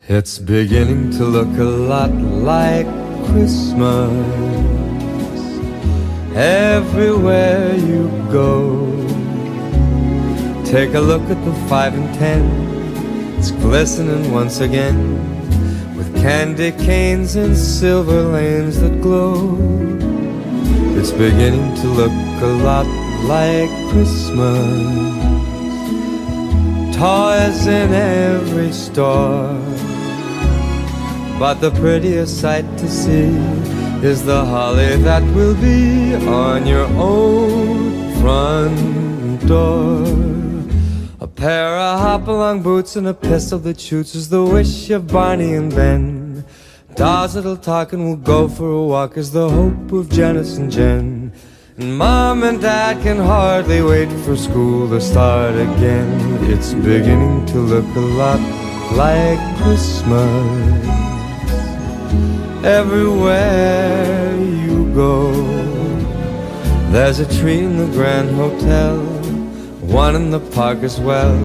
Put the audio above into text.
It's beginning to look a lot like Christmas everywhere you go. Take a look at the 5 and 10. It's glistening once again with candy canes and silver lanes that glow. It's beginning to look a lot like Christmas. Toys in every store, but the prettiest sight to see is the holly that will be on your own front door. A pair of hop-along boots and a pistol that shoots is the wish of Barney and Ben. Dolls that'll talk and will go for a walk is the hope of Janice and Jen. And Mom and Dad can hardly wait for school to start again. It's beginning to look a lot like Christmas everywhere you go. There's a tree in the Grand Hotel, one in the park as well.